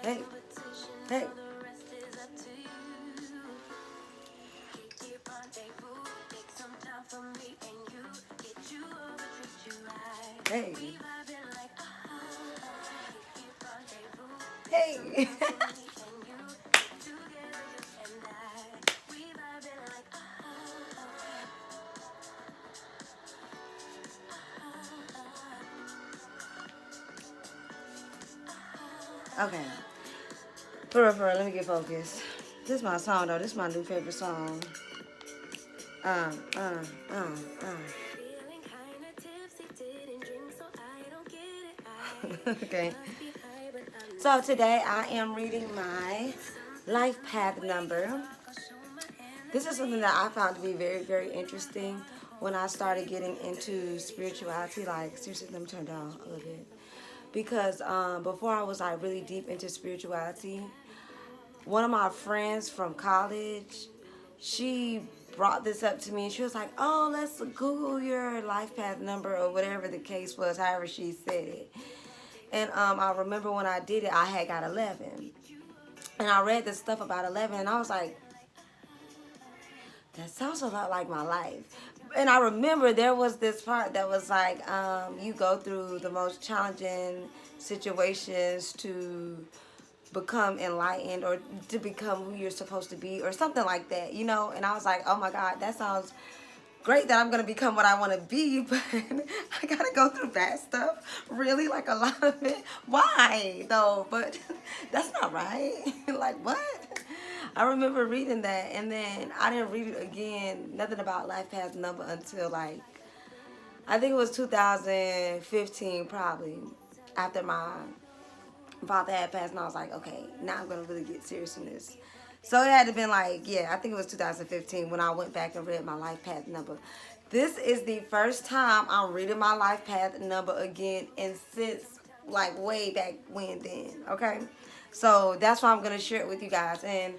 Hey. Hey. Hey. Hey. Okay. For real, let me get focused. This is my song though. This is my new favorite song. Uh, uh, uh, okay. So today I am reading my life path number. This is something that I found to be very, very interesting when I started getting into spirituality. Like, seriously, let me turn down a little bit. Because before I was like really deep into spirituality, one of my friends from college, she brought this up to me and she was like, oh, let's Google your life path number or whatever the case was, however she said it. And I remember when I did it, I had got 11. And I read this stuff about 11 and I was like, that sounds a lot like my life. And I remember there was this part that was like, you go through the most challenging situations to become enlightened or to become who you're supposed to be or something like that, you know? And I was like, oh my God, that sounds great that I'm going to become what I want to be, but I got to go through bad stuff. Really? Like a lot of it? Why though? But that's not right. Like what? I remember reading that and then I didn't read it again, nothing about life path number until like, I think it was 2015 probably, after my father had passed and I was like, okay, now I'm going to really get serious in this. So it had to been like, yeah, I think it was 2015 when I went back and read my life path number. This is the first time I'm reading my life path number again and since like way back when then, okay? So that's why I'm going to share it with you guys. And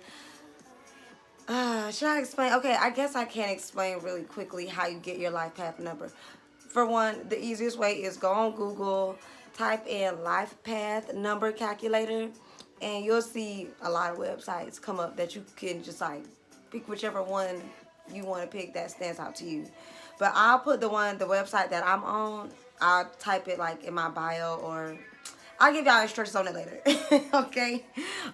should I explain? Okay, I guess I can explain really quickly how you get your life path number. For one, the easiest way is go on Google, type in life path number calculator, and you'll see a lot of websites come up that you can just like pick whichever one you want to pick that stands out to you. But I'll put the website that I'm on, I'll type it like in my bio or I'll give y'all instructions on it later. Okay?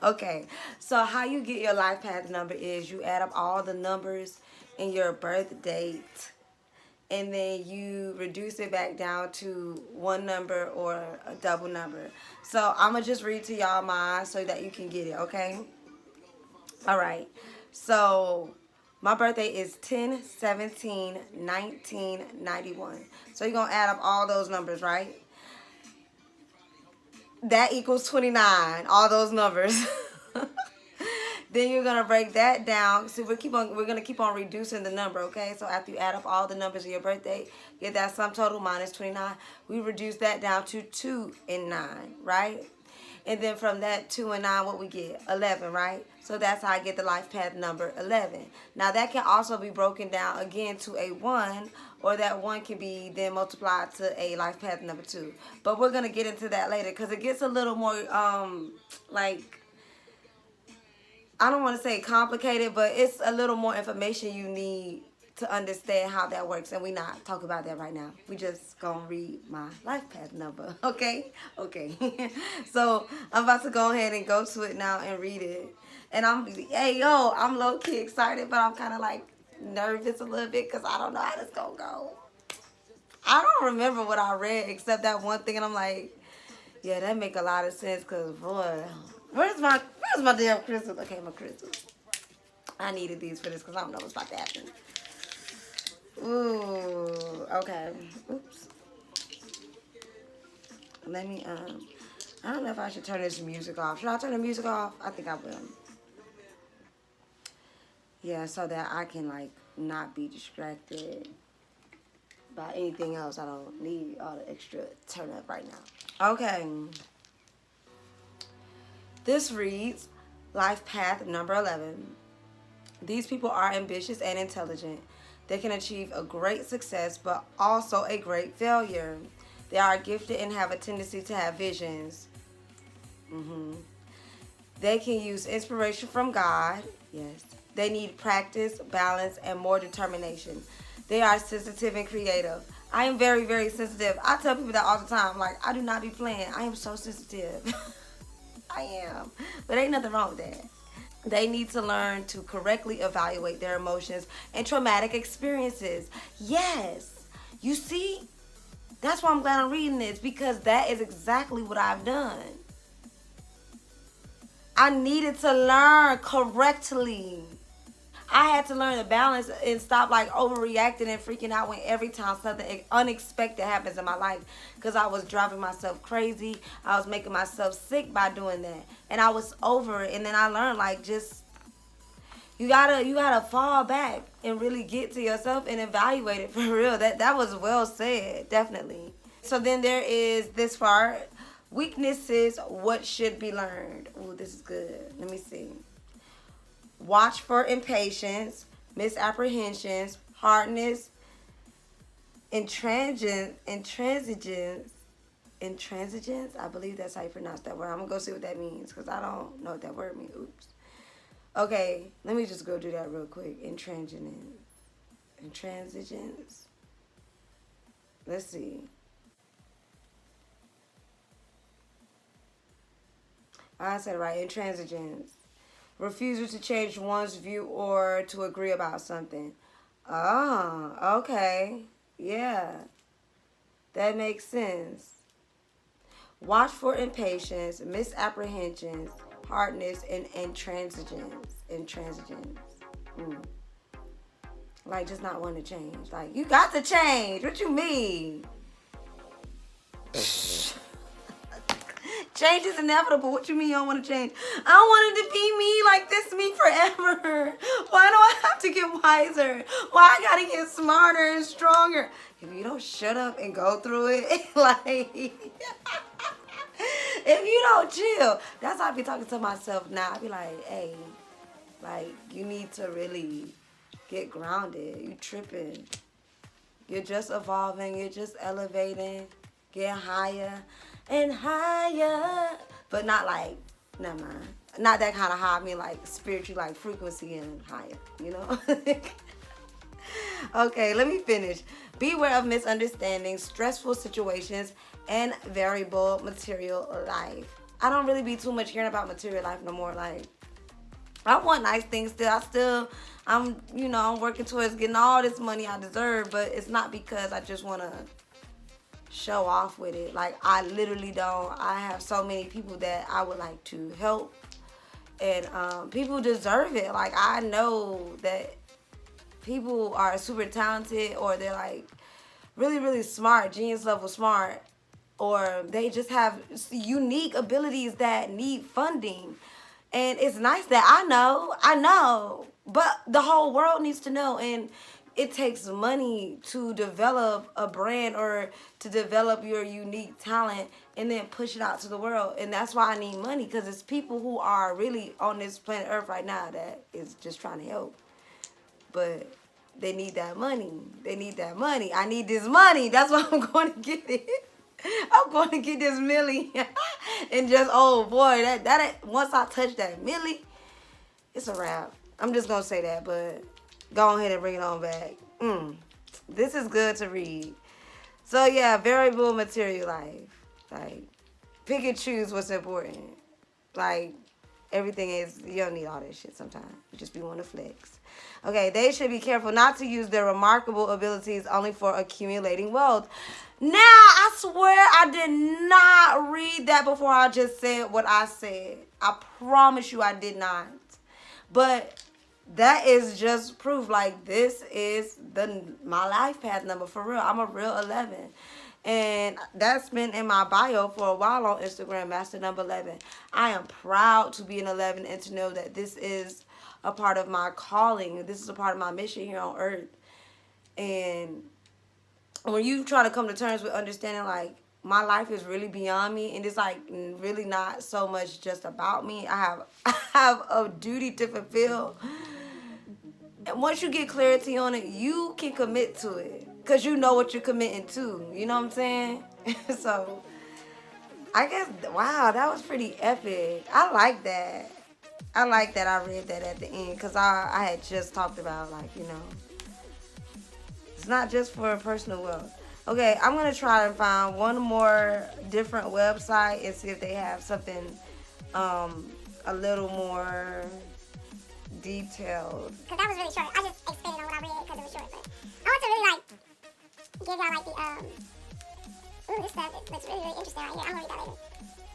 Okay. So how you get your life path number is you add up all the numbers in your birth date and then you reduce it back down to one number or a double number. So I'm going to just read to y'all mine so that you can get it, okay? All right. So my birthday is 10/17/1991. So you're going to add up all those numbers, right? That equals 29, all those numbers. Then you're gonna break that down. So we're gonna keep on reducing the number, okay? So after you add up all the numbers of your birthday, get that sum total minus 29. We reduce that down to 2 and 9, right? And then from that 2 and 9, what we get? 11, right? So that's how I get the life path number 11. Now that can also be broken down again to a 1, or that 1 can be then multiplied to a life path number 2. But we're gonna get into that later because it gets a little more like, I don't want to say complicated, but it's a little more information you need to understand how that works. And we not talking about that right now. We just gonna read my life path number, okay? Okay. So I'm about to go ahead and go to it now and read it. And I'm low-key excited, but I'm kind of like nervous a little bit because I don't know how this gonna go. I don't remember what I read except that one thing, and I'm like, yeah, that make a lot of sense because, boy, where's my damn crystals? Okay, my crystals. I needed these for this because I don't know what's about to happen. Ooh, okay. Oops. Let me, I don't know if I should turn this music off. Should I turn the music off? I think I will. Yeah, so that I can, like, not be distracted by anything else. I don't need all the extra turn up right now. Okay. This reads, life path number 11. These people are ambitious and intelligent. They can achieve a great success, but also a great failure. They are gifted and have a tendency to have visions. They can use inspiration from God. Yes. They need practice, balance, and more determination. They are sensitive and creative. I am very, very sensitive. I tell people that all the time. Like, I do not be playing. I am so sensitive. I am. But ain't nothing wrong with that. They need to learn to correctly evaluate their emotions and traumatic experiences. Yes. You see? That's why I'm glad I'm reading this, because that is exactly what I've done. I needed to learn correctly. I had to learn to balance and stop like overreacting and freaking out when every time something unexpected happens in my life, because I was driving myself crazy. I was making myself sick by doing that, and I was over it. And then I learned, like, just you gotta fall back and really get to yourself and evaluate it for real. That was well said, definitely. So then there is this part: weaknesses, what should be learned. Ooh, this is good. Let me see. Watch for impatience, misapprehensions, hardness, intransigence. I believe that's how you pronounce that word. I'm gonna go see what that means, because I don't know what that word means. Oops. Okay, let me just go do that real quick. Intransigence. Let's see. I said it right. Intransigence. Refusal to change one's view or to agree about something. Ah, okay. Yeah, that makes sense. Watch for impatience, misapprehensions, hardness, and intransigence. Mm. Like, just not wanting to change. Like, you got to change. What you mean? Change is inevitable. What you mean you don't want to change? I want it to be me, like this me forever. Why do I have to get wiser? Why I gotta get smarter and stronger? If you don't shut up and go through it, like, if you don't chill, that's how I be talking to myself now. I be like, hey, like, you need to really get grounded. You tripping. You're just evolving. You're just elevating. Getting higher and higher. But not like, never mind. Not that kind of high. I mean, like, spiritually, like, frequency and higher, you know? Okay, let me finish. Beware of misunderstandings, stressful situations, and variable material life. I don't really be too much hearing about material life no more. Like, I want nice things still. I'm working towards getting all this money I deserve, but it's not because I just want to show off with it. Like, I literally don't. I have so many people that I would like to help, and people deserve it. Like, I know that people are super talented, or they're like really, really smart, genius level smart, or they just have unique abilities that need funding. And it's nice that I know, but the whole world needs to know. And it takes money to develop a brand or to develop your unique talent and then push it out to the world. And that's why I need money, because it's people who are really on this planet Earth right now that is just trying to help. But they need that money. I need this money. That's why I'm going to get it. I'm going to get this milli. And just, oh boy, that once I touch that milli, it's a wrap. I'm just going to say that, but go ahead and bring it on back. This is good to read. So yeah, variable material life. Like, pick and choose what's important. Like, everything is, you don't need all that shit sometimes. You just be wanting to flex. Okay, they should be careful not to use their remarkable abilities only for accumulating wealth. Now, I swear I did not read that before I just said what I said. I promise you I did not. But that is just proof. Like, this is my life path number for real. I'm a real 11. And that's been in my bio for a while on Instagram, Master Number 11. I am proud to be an 11 and to know that this is a part of my calling. This is a part of my mission here on Earth. And when you try to come to terms with understanding, like, my life is really beyond me, and it's like really not so much just about me. I have a duty to fulfill. And once you get clarity on it, you can commit to it, because you know what you're committing to. You know what I'm saying? So I guess, wow, that was pretty epic. I like that. I like that I read that at the end because I had just talked about, like, it's not just for personal wealth. Okay, I'm going to try and find one more different website and see if they have something a little more detailed. Because that was really short. I just expanded on what I read because it was short. But I want to really, like, give y'all, like, the, ooh, this stuff looks really, really interesting right here. I'm going to read that later.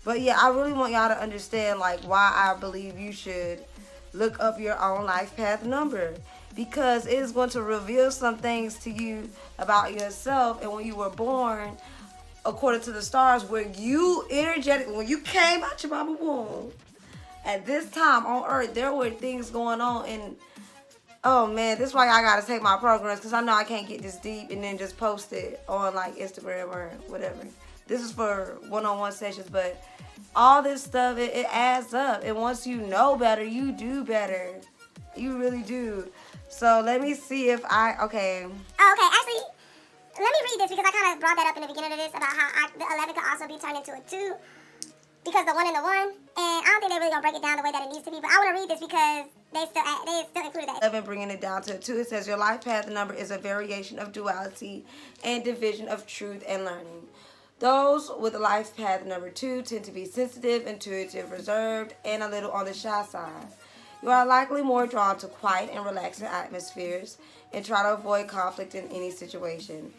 But yeah, I really want y'all to understand, like, why I believe you should look up your own life path number. Because it is going to reveal some things to you about yourself and when you were born, according to the stars, where you when you came out your mama womb, at this time on earth, there were things going on. And oh man, this is why I gotta take my programs, because I know I can't get this deep and then just post it on like Instagram or whatever. This is for one-on-one sessions, but all this stuff, it adds up. And once you know better, you do better. You really do. So let me see if okay. Oh, okay, actually, let me read this because I kind of brought that up in the beginning of this about how the 11 could also be turned into a 2 because the 1 and the 1. And I don't think they're really going to break it down the way that it needs to be, but I want to read this because they still included that. 11 bringing it down to a 2, it says your life path number is a variation of duality and division of truth and learning. Those with a life path number 2 tend to be sensitive, intuitive, reserved, and a little on the shy side. You are likely more drawn to quiet and relaxing atmospheres and try to avoid conflict in any situation.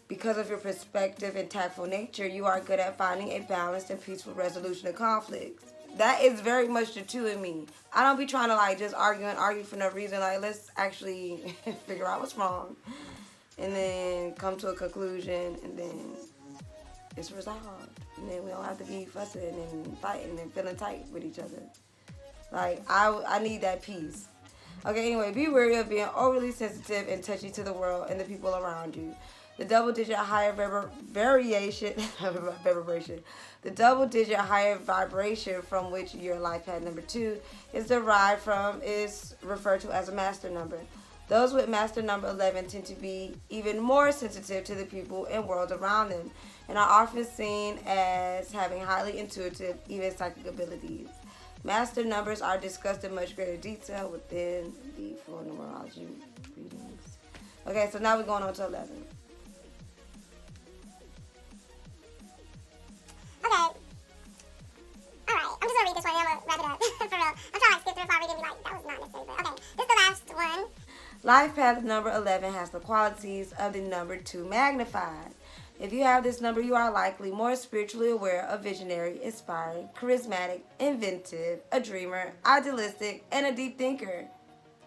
Because of your perspective and tactful nature, you are good at finding a balanced and peaceful resolution of conflicts. That is very much the 2 in me. I don't be trying to like just argue for no reason. Like, let's actually figure out what's wrong and then come to a conclusion, and then it's resolved. And then we don't have to be fussing and fighting and feeling tight with each other. Like, I need that peace. Okay, anyway, be wary of being overly sensitive and touchy to the world and the people around you. The double-digit higher vibration, the double-digit higher vibration from which your life path number 2 is derived from is referred to as a master number. Those with master number 11 tend to be even more sensitive to the people and world around them and are often seen as having highly intuitive, even psychic abilities. Master numbers are discussed in much greater detail within the full numerology readings. Okay, so now we're going on to 11. Okay. Alright, I'm just going to read this one and I'm going to wrap it up. For real. I'm trying to skip through if I read it and be like, that was not necessary. But okay, this is the last one. Life path number 11 has the qualities of the number 2 magnified. If you have this number, you are likely more spiritually aware, a visionary, inspiring, charismatic, inventive, a dreamer, idealistic, and a deep thinker.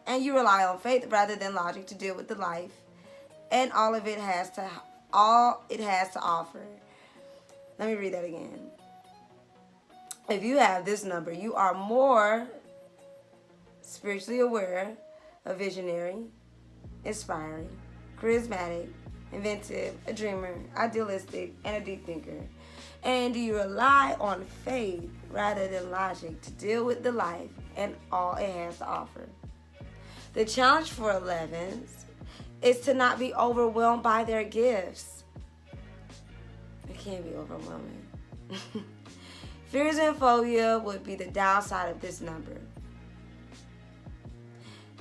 And you rely on faith rather than logic to deal with the life and all it has to offer. Let me read that again. If you have this number, you are more spiritually aware, a visionary, inspiring, charismatic, inventive, a dreamer, idealistic, and a deep thinker. And you rely on faith rather than logic to deal with the life and all it has to offer. The challenge for 11s is to not be overwhelmed by their gifts. It can be overwhelming. Fears and phobia would be the downside of this number.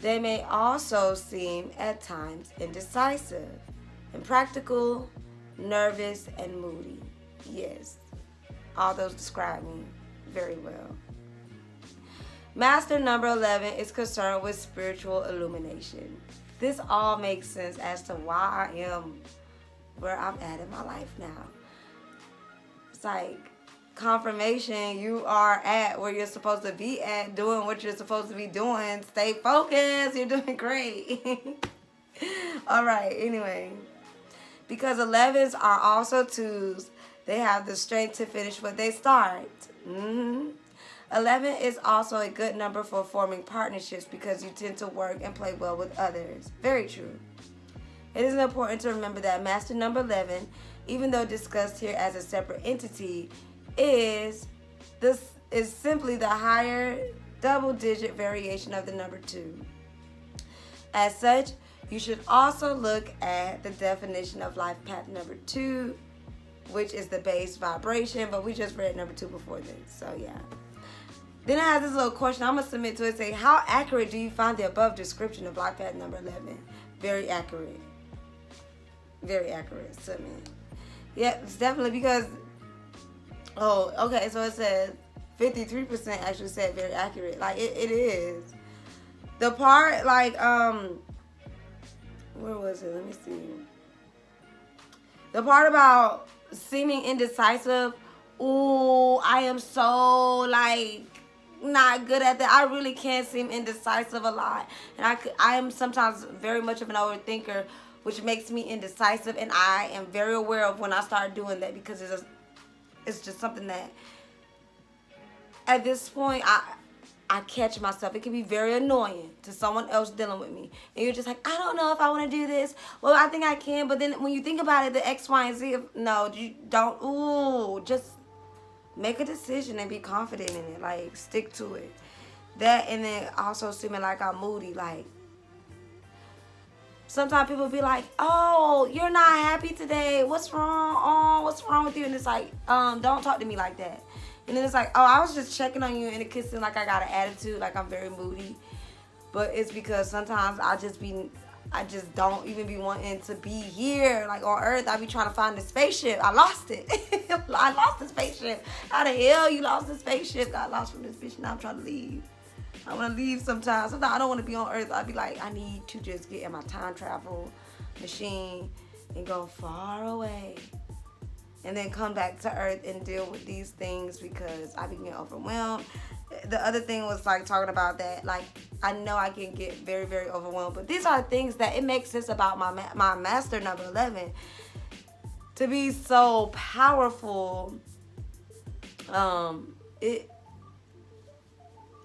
They may also seem at times indecisive, impractical, nervous, and moody. Yes, all those describe me very well. Master number 11 is concerned with spiritual illumination. This all makes sense as to why I am where I'm at in my life now. It's like confirmation, you are at where you're supposed to be at, doing what you're supposed to be doing. Stay focused, you're doing great. All right, anyway. Because 11s are also 2s, they have the strength to finish what they start. 11 is also a good number for forming partnerships because you tend to work and play well with others. Very true. It is important to remember that master number 11, even though discussed here as a separate entity, is simply the higher double-digit variation of the number 2. As such, you should also look at the definition of life path number 2 which is the base vibration, but we just read number 2 before this. So yeah. Then I have this little question I'm going to submit to it. Say, how accurate do you find the above description of life path number 11? Very accurate. Very accurate to me. Yeah, it's definitely because, oh, okay, so it says 53% actually said very accurate. Like, it is. The part, like, where was it? Let me see. The part about seeming indecisive, ooh, I am so, like, not good at that. I really can seem indecisive a lot. And I am sometimes very much of an overthinker, which makes me indecisive. And I am very aware of when I start doing that, because it's just something that, at this point, I catch myself. It can be very annoying to someone else dealing with me. And you're just like, I don't know if I want to do this. Well, I think I can. But then when you think about it, the X, Y, and Z, no, you don't. Ooh, just make a decision and be confident in it. Like, stick to it. That, and then also seeming like I'm moody. Like, sometimes people be like, oh, you're not happy today. What's wrong? Oh, what's wrong with you? And it's like, don't talk to me like that. And then it's like, oh, I was just checking on you, and it could seem like I got an attitude, like I'm very moody. But it's because sometimes I just don't even be wanting to be here. Like, on Earth, I be trying to find the spaceship. I lost it. I lost the spaceship. How the hell you lost the spaceship? Got lost from this bitch. Now I'm trying to leave. I want to leave sometimes. Sometimes I don't want to be on Earth. I'd be like, I need to just get in my time travel machine and go far away. And then come back to Earth and deal with these things, because I be getting overwhelmed. The other thing was, like, talking about that, like, I know I can get very, very overwhelmed. But these are things that it makes sense about my master number 11. To be so powerful,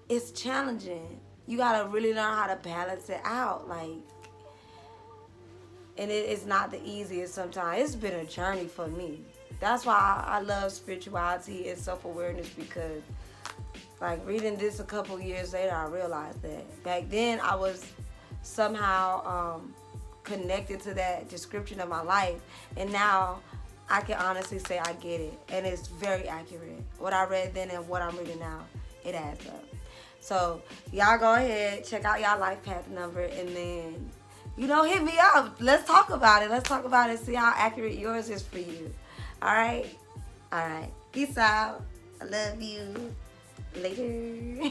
it's challenging. You got to really learn how to balance it out. Like, and it's not the easiest sometimes. It's been a journey for me. That's why I love spirituality and self-awareness, because, like, reading this a couple years later, I realized that back then I was somehow connected to that description of my life, and now I can honestly say I get it, and it's very accurate. What I read then and what I'm reading now, it adds up. So y'all go ahead, check out y'all life path number, and then, hit me up. Let's talk about it. Let's talk about it. See how accurate yours is for you. All right? All right. Peace out. I love you. Later.